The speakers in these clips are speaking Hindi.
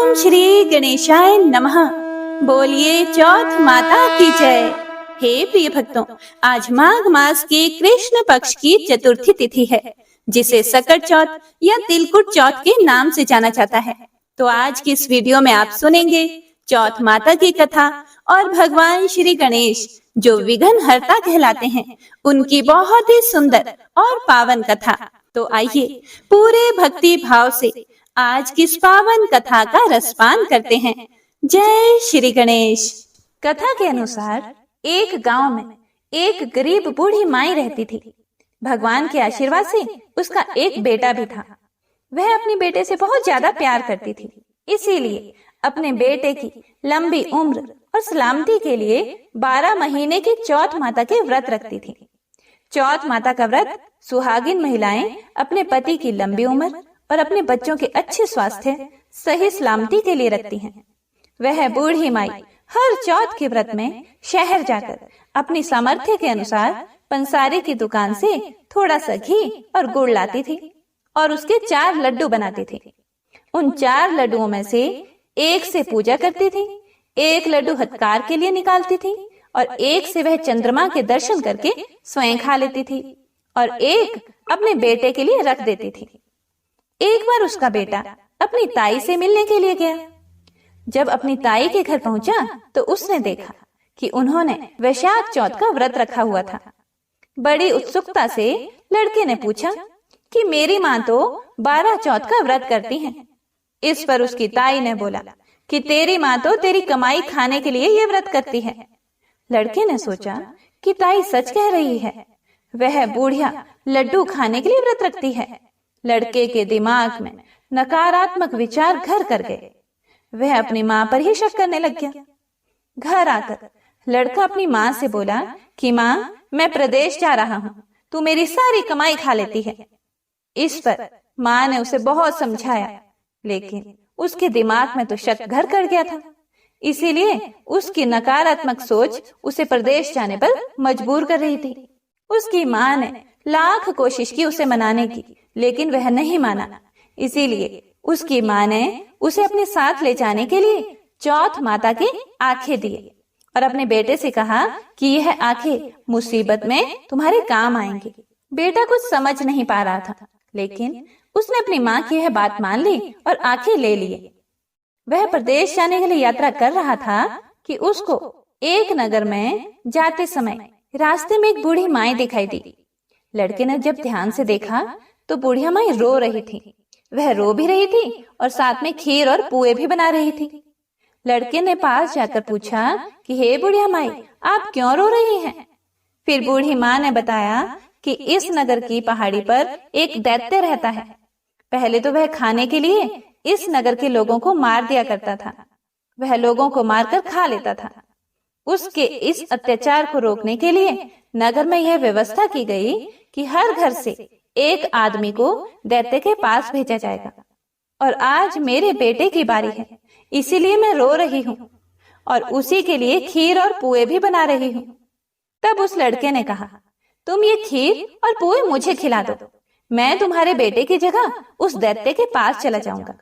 ओम श्री गणेशाय नमः। बोलिए चौथ माता की जय। हे प्रिय भक्तों, आज माघ मास के कृष्ण पक्ष की चतुर्थी तिथि है, जिसे सकट चौथ या तिलकुट चौथ के नाम से जाना जाता है। तो आज की इस वीडियो में आप सुनेंगे चौथ माता की कथा और भगवान श्री गणेश जो विघ्न हरता कहलाते हैं, उनकी बहुत ही सुंदर और पावन कथा। तो आइए पूरे भक्ति भाव से आज की इस पावन कथा का रसपान करते हैं। जय श्री गणेश। कथा के अनुसार एक गांव में एक गरीब बूढ़ी माई रहती थी। भगवान के आशीर्वाद से उसका एक बेटा भी था। वह अपने बेटे से बहुत ज्यादा प्यार करती थी, इसीलिए अपने बेटे की लंबी उम्र और सलामती के लिए 12 महीने की चौथ माता के व्रत रखती थी। चौथ माता का व्रत सुहागिन महिलाएं अपने पति की लंबी उम्र और अपने बच्चों के अच्छे स्वास्थ्य, सही सलामती के लिए रखती हैं। वह बूढ़ी माई हर चौथ के व्रत में शहर जाकर अपनी सामर्थ्य के अनुसार पंसारी की दुकान से थोड़ा सा घी और गुड़ लाती थी और उसके 4 लड्डू बनाती थी। उन 4 लड्डुओं में से एक से पूजा करती थी, एक लड्डू हथकार के लिए निकालती थी और एक से वह चंद्रमा के दर्शन करके स्वयं खा लेती थी और एक अपने बेटे के लिए रख देती थी। एक बार उसका बेटा अपनी ताई से मिलने के लिए गया। जब अपनी ताई के घर पहुंचा तो उसने देखा कि उन्होंने वैशाख चौथ का व्रत रखा हुआ था। बड़ी उत्सुकता से लड़के ने पूछा कि मेरी माँ तो 12 चौथ का व्रत करती हैं। इस पर उसकी ताई ने बोला कि तेरी माँ तो तेरी कमाई खाने के लिए ये व्रत करती है। लड़के ने सोचा कि ताई सच कह रही है, वह बूढ़िया लड्डू खाने के लिए व्रत रखती है। लड़के के दिमाग में नकारात्मक विचार घर कर गए। वह अपनी माँ पर ही शक करने लग गया। घर आकर लड़का अपनी माँ से बोला कि माँ, मैं प्रदेश जा रहा हूँ, तू मेरी सारी कमाई खा लेती है। इस पर माँ ने उसे बहुत समझाया, लेकिन उसके दिमाग में तो शक घर कर गया था। इसीलिए उसकी नकारात्मक सोच उसे प्रदेश जाने पर मजबूर कर रही थी। उसकी माँ ने लाख कोशिश की उसे मनाने की, लेकिन वह नहीं माना। इसीलिए उसकी माँ ने उसे अपने साथ ले जाने के लिए चौथ माता की आंखें दिए और अपने बेटे से कहा कि यह आंखें मुसीबत में तुम्हारे काम आएंगी। बेटा कुछ समझ नहीं पा रहा था, लेकिन उसने अपनी माँ की यह बात मान ली और आंखें ले लिए। वह प्रदेश जाने के लिए यात्रा कर रहा था कि उसको एक नगर में जाते समय रास्ते में एक बूढ़ी माई दिखाई दी। लड़के ने जब ध्यान से देखा तो बूढ़िया माई रो रही थी। वह रो भी रही थी और साथ में खीर और पुए भी बना रही थी। लड़के ने पास जाकर पूछा कि हे बुढ़िया माई, आप क्यों रो रही हैं? फिर बूढ़ी माँ ने बताया कि इस नगर की पहाड़ी पर एक दैत्य रहता है। पहले तो वह खाने के लिए इस नगर के लोगों को मार दिया करता था। वह लोगों को मारकर खा लेता था। उसके इस अत्याचार को रोकने के लिए नगर में यह व्यवस्था की गई कि हर घर से एक आदमी को दैत्य के पास भेजा जाएगा। और आज मेरे बेटे की बारी है, इसीलिए मैं रो रही हूँ और उसी के लिए खीर और पुए भी बना रही हूँ। तब उस लड़के ने कहा, तुम ये खीर और पुए मुझे खिला दो, मैं तुम्हारे बेटे की जगह उस दैत्य के पास चला जाऊंगा।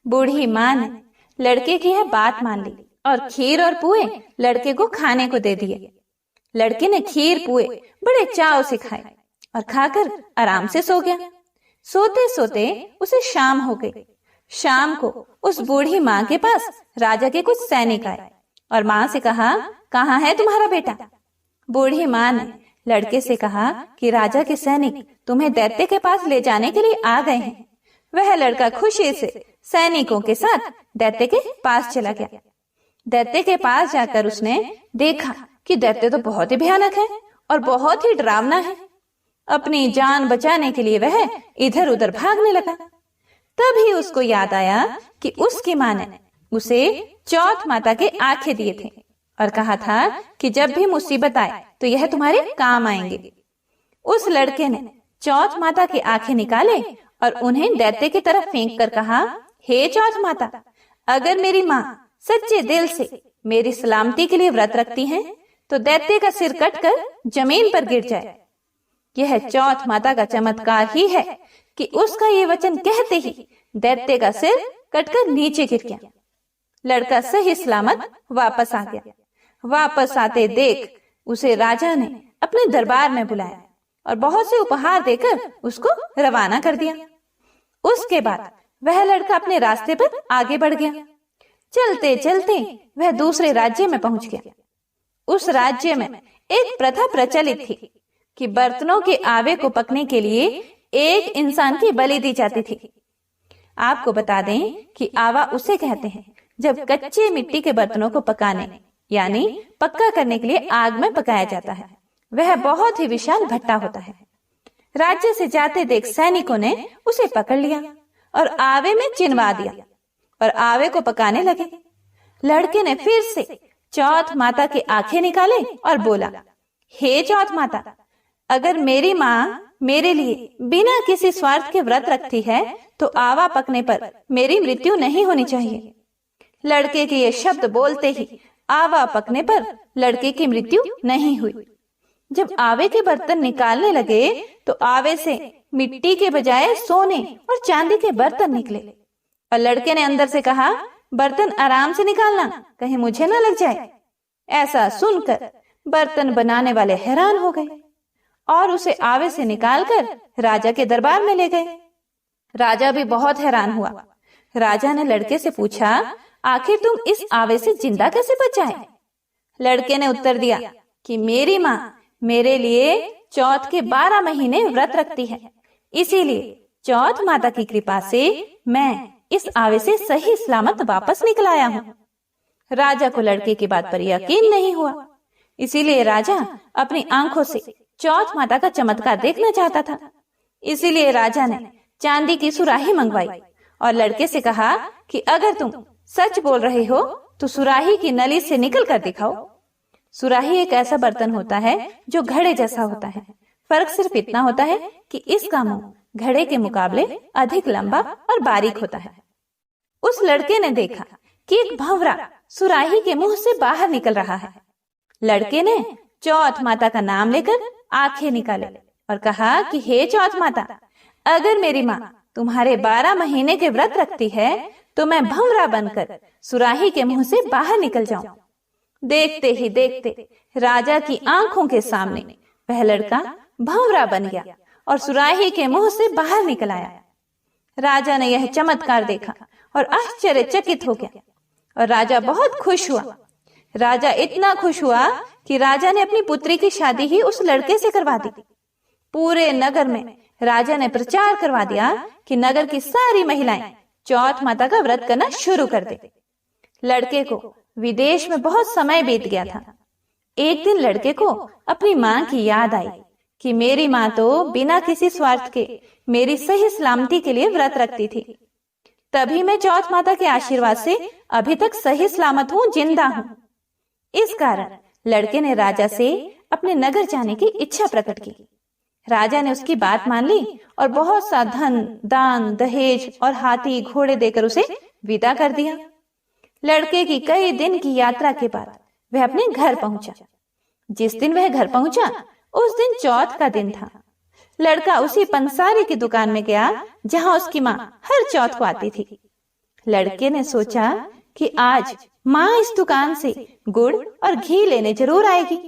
बूढ़ी माँ ने लड़के की यह बात मान ली और खीर और पुए लड़के को खाने को दे दिए। लड़के ने खीर पुए बड़े चाव से खाए और खाकर आराम से सो गया। सोते सोते उसे शाम हो गई। शाम को उस बूढ़ी माँ के पास राजा के कुछ सैनिक आए और माँ से कहा, कहाँ है तुम्हारा बेटा? बूढ़ी माँ ने लड़के से कहा कि राजा के सैनिक तुम्हें दैत्य के पास ले जाने के लिए आ गए हैं। वह लड़का खुशी से सैनिकों के साथ दैत्य के पास चला गया। दैत्य के पास जाकर उसने देखा कि दैत्य तो बहुत ही भयानक है और बहुत ही डरावना है। अपनी जान बचाने के लिए वह इधर उधर भागने लगा। तभी उसको याद आया कि उसकी माँ ने उसे चौथ माता के आंखें दिए थे और कहा था कि जब भी मुसीबत आए तो यह तुम्हारे काम आएंगे। उस लड़के ने चौथ माता की आंखें निकाले और उन्हें दैत्य की तरफ फेंक कर कहा, हे चौथ माता, अगर मेरी माँ सच्चे दिल से मेरी सलामती के लिए व्रत रखती हैं, तो दैत्य का सिर कटकर जमीन पर गिर जाए। यह चौथ माता का चमत्कार ही है कि उसका ये वचन कहते ही दैत्य का सिर कटकर नीचे गिर गया। लड़का सही सलामत वापस आ गया। वापस आते देख उसे राजा ने अपने दरबार में बुलाया और बहुत से उपहार देकर उसको रवाना कर दिया। उसके बाद वह लड़का अपने रास्ते पर आगे बढ़ गया। चलते चलते वह दूसरे राज्य में पहुंच गया। उस राज्य में एक प्रथा प्रचलित थी कि बर्तनों के आवे को पकने के लिए एक इंसान की बलि दी जाती थी। आपको बता दें कि आवा उसे कहते हैं जब कच्चे मिट्टी के बर्तनों को पकाने यानी पक्का करने के लिए आग में पकाया जाता है। वह बहुत ही विशाल भट्टा होता है। राज्य से जाते देख सैनिकों ने उसे पकड़ लिया और आवे में चिनवा दिया और आवे को पकाने लगे। लड़के ने फिर से चौथ माता के आंखें निकाले और बोला, हे चौथ माता, अगर मेरी माँ मेरे लिए बिना किसी स्वार्थ के व्रत रखती है तो आवा पकने पर मेरी मृत्यु नहीं होनी चाहिए। लड़के के ये शब्द बोलते ही आवा पकने पर लड़के की मृत्यु नहीं हुई। जब आवे के बर्तन निकालने लगे तो आवे से मिट्टी के बजाय सोने और चांदी के बर्तन निकले और लड़के ने अंदर से कहा, बर्तन आराम से निकालना, कहीं मुझे ना लग जाए। ऐसा सुनकर बर्तन बनाने वाले हैरान हो गए और उसे आवे से निकालकर राजा के दरबार में ले गए। राजा भी बहुत हैरान हुआ। राजा ने लड़के से पूछा, आखिर तुम इस आवे से जिंदा कैसे बच आए? लड़के ने उत्तर दिया कि मेरी माँ मेरे लिए चौथ के 12 महीने व्रत रखती है, इसीलिए चौथ माता की कृपा से मैं इस आवे से सही सलामत वापस निकल आया हूँ। राजा को लड़के की बात पर यकीन नहीं हुआ, इसीलिए राजा अपनी आंखों से चौथ माता का चमत्कार देखना चाहता था। इसीलिए राजा ने चांदी की सुराही मंगवाई और लड़के से कहा कि अगर तुम सच बोल रहे हो तो सुराही की नली से निकल कर दिखाओ। सुराही एक ऐसा बर्तन होता है जो घड़े जैसा होता है। फर्क सिर्फ इतना होता है कि इसका मुंह घड़े के मुकाबले अधिक लंबा और बारीक होता है। उस लड़के ने देखा कि एक भंवरा सुराही के मुंह से बाहर निकल रहा है। लड़के ने चौथ माता का नाम लेकर आंखें निकाले और कहा कि हे चौथ माता, अगर मेरी माँ तुम्हारे 12 महीने के व्रत रखती है तो मैं भंवरा बनकर सुराही के मुंह से बाहर निकल जाऊं। देखते ही देखते राजा की आंखों के सामने वह लड़का भंवरा बन गया और सुराही के मुंह से बाहर निकल आया। राजा ने यह चमत्कार देखा और आश्चर्यचकित हो गया और राजा बहुत खुश हुआ। राजा इतना खुश हुआ कि राजा ने अपनी पुत्री की शादी ही उस लड़के से करवा दी। पूरे नगर में राजा ने प्रचार करवा दिया कि नगर की सारी महिलाएं चौथ माता का व्रत करना शुरू कर दे। लड़के को विदेश में बहुत समय बीत गया था। एक दिन लड़के को अपनी माँ की याद आई कि मेरी माँ तो बिना किसी स्वार्थ के मेरी सही सलामती के लिए व्रत रखती थी, तभी मैं चौथ माता के आशीर्वाद से अभी तक सही सलामत हूँ, जिंदा हूँ। इस कारण लड़के ने राजा से अपने नगर जाने की इच्छा प्रकट की। राजा ने उसकी बात मान ली और बहुत सा धन, दान, दहेज और हाथी घोड़े देकर उसे विदा कर दिया। लड़के की कई दिन की यात्रा के बाद वह अपने घर पहुंचा। जिस दिन वह घर पहुंचा उस दिन चौथ का दिन था। लड़का उसी पंसारी की दुकान में गया जहां उसकी माँ हर चौथ को आती थी। लड़के ने सोचा कि आज माँ इस दुकान से गुड़ और घी लेने जरूर आएगी।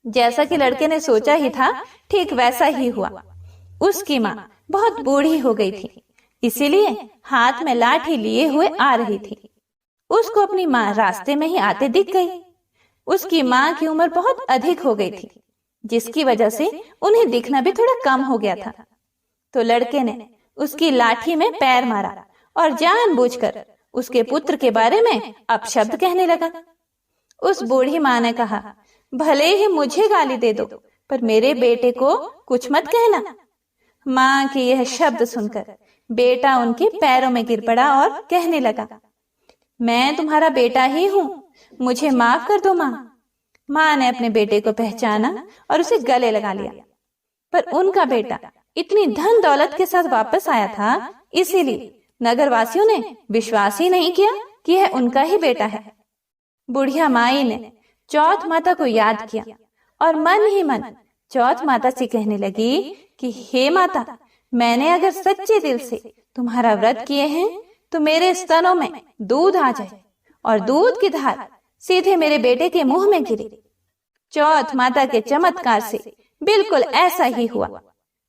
जैसा कि लड़के ने सोचा ही था, ठीक वैसा ही हुआ। उसकी माँ बहुत बूढ़ी हो गई थी, इसीलिए हाथ में लाठी लिए हुए आ रही थी। उसको अपनी माँ रास्ते में ही आते दिख गई। उसकी माँ की उम्र बहुत अधिक हो गई थी, जिसकी वजह से उन्हें दिखना भी थोड़ा कम हो गया था। तो लड़के ने उसकी लाठी में पैर मारा और जानबूझकर उसके पुत्र के बारे में अपशब्द कहने लगा। उस बूढ़ी माँ ने कहा, भले ही मुझे गाली दे दो, पर मेरे बेटे को कुछ मत कहना। माँ के यह शब्द सुनकर बेटा उनके पैरों में गिर पड़ा और कहने लगा, मैं तुम्हारा बेटा ही हूँ, मुझे माफ कर दो माँ। माँ ने अपने बेटे को पहचाना और उसे गले लगा लिया, पर उनका बेटा इतनी धन दौलत के साथ वापस आया था, इसीलिए नगरवासियों ने विश्वास ही नहीं किया कि यह उनका ही बेटा है। बुढ़िया माई ने चौथ माता को याद किया और मन ही मन चौथ माता से कहने लगी कि हे माता, मैंने अगर सच्चे दिल से तुम्हारा व्रत किए हैं तो मेरे स्तनों में दूध आ जाए और दूध की धार सीधे मेरे बेटे के मुंह में गिरे। चौथ माता के चमत्कार से बिल्कुल ऐसा ही हुआ।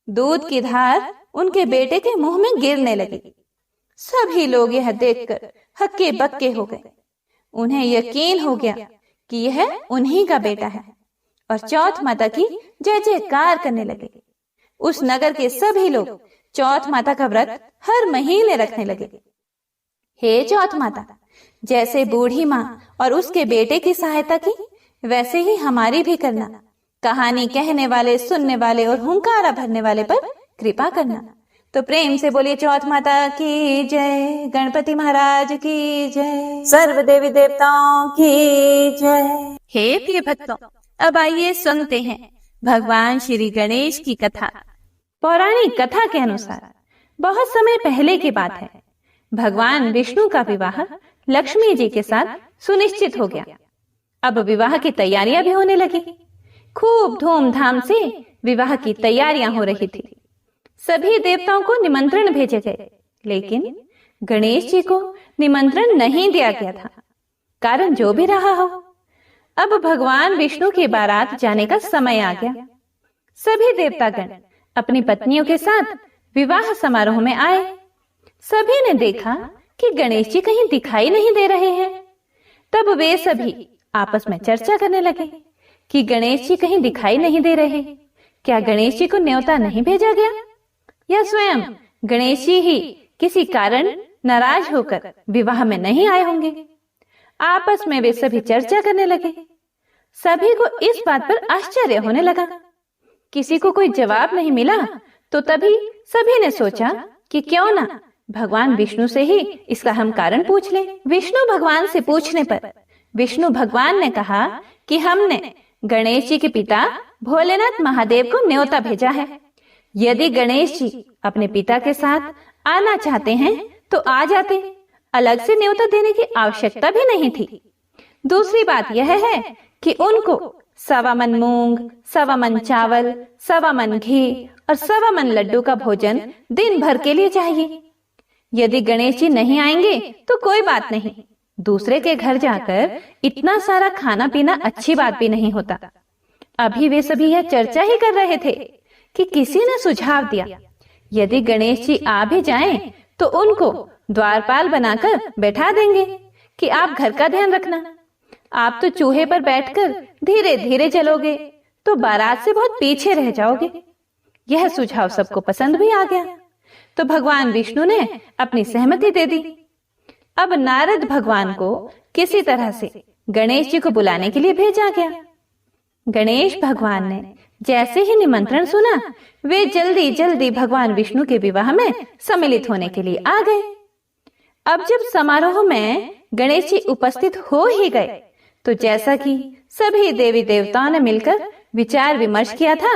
दूध की धार उनके बेटे के मुंह में गिरने लगी। सभी लोग यह देखकर हक्के बक्के हो गए। उन्हें यकीन हो गया कि यह उन्हीं का बेटा है और चौथ माता की जय जयकार करने लगे। उस नगर के सभी लोग चौथ माता का व्रत हर महीने रखने लगे। हे चौथ माता, जैसे बूढ़ी माँ और उसके बेटे की सहायता की, वैसे ही हमारी भी करना। कहानी कहने वाले, सुनने वाले और हुंकारा भरने वाले पर कृपा करना। तो प्रेम से बोलिए चौथ माता की जय, गणपति महाराज की जय, सर्व देवी देवताओं की जय। हे प्रिय भक्तों, अब आइए सुनते हैं भगवान श्री गणेश की कथा। पौराणिक कथा के अनुसार बहुत समय पहले की बात है। भगवान विष्णु का विवाह लक्ष्मी जी के साथ सुनिश्चित हो गया। अब विवाह की तैयारियां भी होने लगी। खूब धूमधाम से विवाह की तैयारियां हो रही थी। सभी देवताओं को निमंत्रण भेजे गए, लेकिन गणेश जी को निमंत्रण नहीं दिया गया था। कारण जो भी रहा हो, अब भगवान विष्णु की बारात जाने का समय आ गया। सभी देवतागण अपनी पत्नियों के साथ विवाह समारोह में आए। सभी ने देखा कि गणेश जी कहीं दिखाई नहीं दे रहे हैं। तब वे सभी आपस में चर्चा करने लगे कि गणेश जी कहीं दिखाई नहीं दे रहे। क्या गणेश जी को न्योता नहीं भेजा गया, या स्वयं गणेश जी ही किसी कारण नाराज होकर विवाह में नहीं आए होंगे? आपस में वे सभी चर्चा करने लगे। सभी को इस बात पर आश्चर्य होने लगा। किसी को कोई जवाब नहीं मिला, तो तभी सभी ने सोचा कि क्यों ना भगवान विष्णु से ही इसका हम कारण पूछ लें। विष्णु भगवान से पूछने पर विष्णु भगवान ने कहा कि हमने गणेश जी के पिता भोलेनाथ महादेव को न्योता भेजा है। यदि गणेश जी अपने पिता के साथ आना चाहते हैं तो आ जाते, अलग से न्योता देने की आवश्यकता भी नहीं थी। दूसरी बात यह है कि उनको 1.25 मन मूंग, 1.25 मन चावल, 1.25 मन घी और 1.25 मन लड्डू का भोजन दिन भर के लिए चाहिए। यदि गणेश जी नहीं आएंगे तो कोई बात नहीं, दूसरे के घर जाकर इतना सारा खाना पीना अच्छी बात भी नहीं होता। अभी वे सभी यह चर्चा ही कर रहे थे कि किसी ने सुझाव दिया, यदि गणेश जी आ भी जाएं तो उनको द्वारपाल बनाकर बैठा देंगे कि आप घर का ध्यान रखना। आप तो चूहे पर बैठकर धीरे धीरे चलोगे तो बारात से बहुत पीछे रह जाओगे। यह सुझाव सबको पसंद भी आ गया, तो भगवान विष्णु ने अपनी सहमति दे दी। अब नारद भगवान को किसी तरह से गणेश जी को बुलाने के लिए भेजा गया। गणेश भगवान ने जैसे ही निमंत्रण सुना, वे जल्दी जल्दी भगवान विष्णु के विवाह में सम्मिलित होने के लिए आ गए। अब जब समारोह में गणेश जी उपस्थित हो ही गए, तो जैसा कि सभी देवी देवताओं ने मिलकर विचार विमर्श किया था,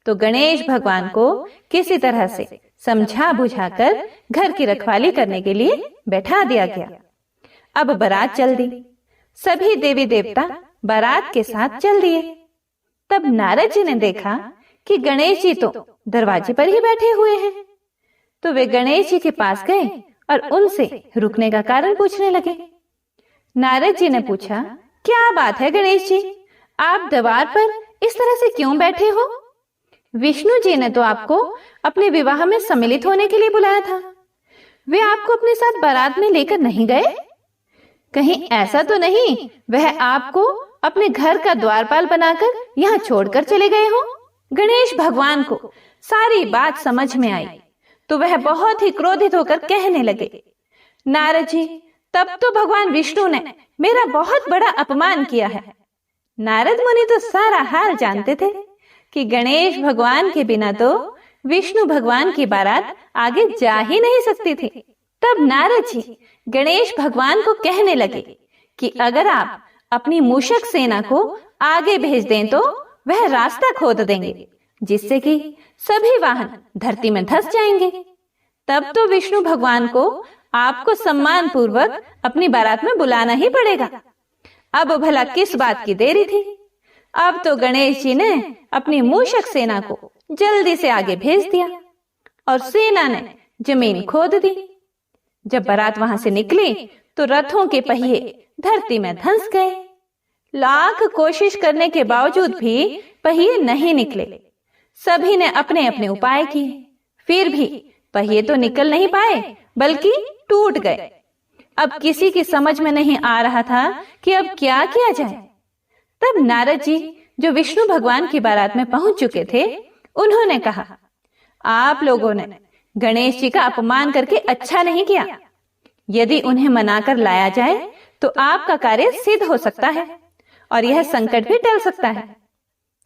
तो गणेश भगवान को किसी तरह से समझा बुझाकर घर की रखवाली करने के लिए बैठा दिया गया। अब बारात चल दी। सभी देवी देवता बारात के साथ चल दिए। तब नारद जी ने देखा कि गणेश जी तो दरवाजे पर ही बैठे हुए हैं। तो वे गणेश जी के पास गए और उनसे रुकने का कारण पूछने लगे। नारद जी ने पूछा, क्या बात है गणेश जी, आप द्वार पर इस तरह से क्यों बैठे हो? विष्णु जी ने तो आपको अपने विवाह में सम्मिलित होने के लिए बुलाया था। वे आपको अपने साथ बारात में लेकर नहीं गए? कहीं ऐसा तो नहीं वह आपको अपने घर का द्वारपाल बनाकर यहाँ छोड़कर चले गए हो? गणेश भगवान को सारी बात समझ में आई, तो वह बहुत ही क्रोधित होकर कहने लगे, नारद जी, तब तो भगवान विष्णु ने मेरा बहुत बड़ा अपमान किया है। नारद मुनि तो सारा हाल जानते थे कि गणेश भगवान के बिना तो विष्णु भगवान की बारात आगे जा ही नहीं सकती थी। तब नारद जी गणेश भगवान को कहने लगे कि अगर आप अपनी मूषक सेना को आगे भेज दें तो वह रास्ता खोद देंगे, जिससे कि सभी वाहन धरती में धंस जाएंगे। तब तो विष्णु भगवान को आपको सम्मान पूर्वक अपनी बारात में बुलाना ही पड़ेगा। अब भला किस बात की देरी थी? अब तो गणेश जी ने अपनी मूषक सेना को जल्दी से आगे भेज दिया और सेना ने जमीन खोद दी। जब बारात वहां से निकली तो रथों के पहिए धरती में धंस गए। लाख कोशिश करने के बावजूद भी पहिए नहीं निकले। सभी ने अपने अपने उपाय किए, फिर भी पहिए तो निकल नहीं पाए बल्कि टूट गए। अब किसी की समझ में नहीं आ रहा था कि अब क्या किया जाए। तब नारद जी, जो विष्णु भगवान की बारात में पहुंच चुके थे, उन्होंने कहा, आप लोगों ने गणेश जी का अपमान करके अच्छा नहीं किया। यदि उन्हें मनाकर लाया जाए तो आपका कार्य सिद्ध हो सकता है और यह संकट भी टल सकता है।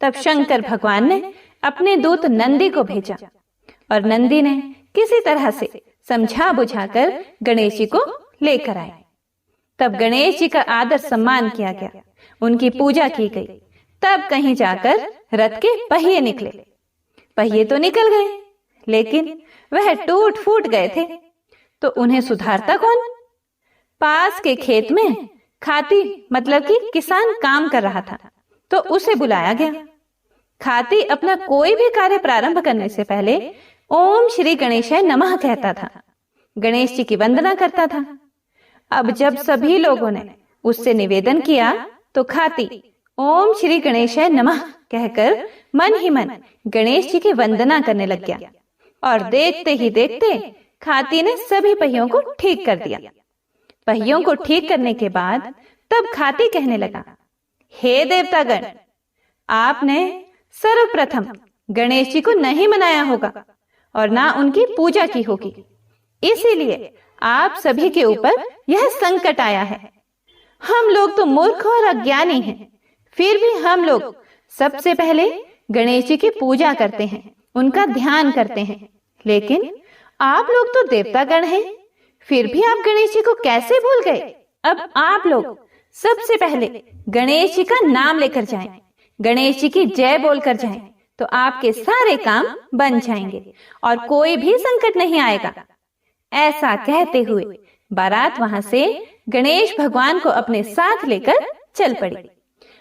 तब शंकर भगवान ने अपने दूत नंदी को भेजा और नंदी ने किसी तरह से समझा बुझाकर गणेश जी को लेकर आए। तब गणेश जी का आदर सम्मान किया गया, उनकी पूजा की गई। तब कहीं जाकर रथ के पहिए निकले। पहिए तो निकल गए, लेकिन वह टूट फूट गए थे, तो उन्हें सुधारता कौन? पास के खेत में खाती मतलब कि किसान काम कर रहा था, तो उसे बुलाया गया। खाती अपना कोई भी कार्य प्रारंभ करने से पहले ओम श्री गणेशाय नमः कहता था, गणेश जी की वंदना करता था। अब जब सभी लोगों ने उससे निवेदन किया तो खाती ओम श्री गणेशाय नमः कहकर मन ही मन गणेश जी की वंदना करने लग गया। और देखते ही देखते खाती ने सभी पहियों को ठीक कर दिया। पहियों को ठीक करने के बाद तब खाती कहने लगा, हे देवतागण, आपने सर्वप्रथम गणेश जी को नहीं मनाया होगा और ना उनकी पूजा की होगी, इसीलिए आप सभी के ऊपर यह संकट आया है। हम लोग तो मूर्ख और अज्ञानी हैं, फिर भी हम लोग सबसे पहले गणेश जी की पूजा करते हैं, उनका ध्यान करते हैं। लेकिन आप लोग तो देवतागण हैं, फिर भी आप गणेश जी को कैसे भूल गए? अब आप लोग सबसे पहले गणेश जी का नाम लेकर जाएं, गणेश जी की जय बोलकर जाएं, तो आपके सारे काम बन जाएंगे और कोई भी संकट नहीं आएगा। ऐसा कहते हुए बारात वहां से गणेश भगवान को अपने साथ लेकर चल पड़ी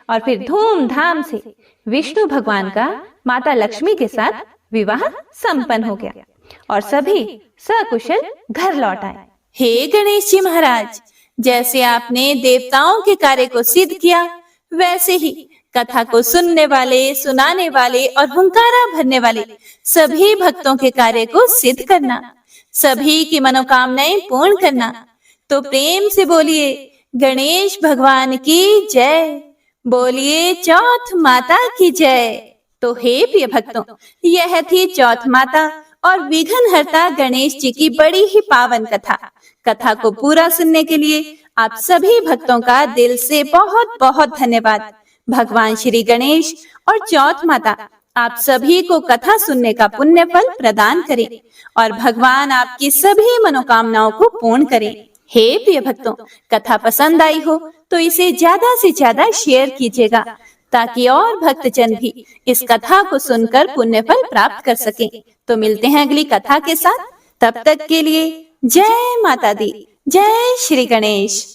और फिर धूमधाम से विष्णु भगवान का माता लक्ष्मी के साथ विवाह संपन्न हो गया और सभी सकुशल घर लौट आए। हे गणेश जी महाराज, जैसे आपने देवताओं के कार्य को सिद्ध किया, वैसे ही कथा को सुनने वाले, सुनाने वाले और हुंकारा भरने वाले सभी भक्तों के कार्य को सिद्ध करना, सभी की मनोकामनाएं पूर्ण करना। तो प्रेम से बोलिए गणेश भगवान की जय, बोलिए चौथ माता की जय। तो हे प्रिय भक्तों, यह थी चौथ माता और विघ्नहर्ता गणेश जी की बड़ी ही पावन कथा। कथा को पूरा सुनने के लिए आप सभी भक्तों का दिल से बहुत बहुत धन्यवाद। भगवान श्री गणेश और चौथ माता आप सभी को कथा सुनने का पुण्य फल प्रदान करें और भगवान आपकी सभी मनोकामनाओं को पूर्ण करें। हे प्रिय भक्तों, कथा पसंद आई हो तो इसे ज्यादा से ज्यादा शेयर कीजिएगा, ताकि और भक्तजन भी इस कथा को सुनकर पुण्य फल प्राप्त कर सकें। तो मिलते हैं अगली कथा के साथ, तब तक के लिए जय माता दी, जय श्री गणेश।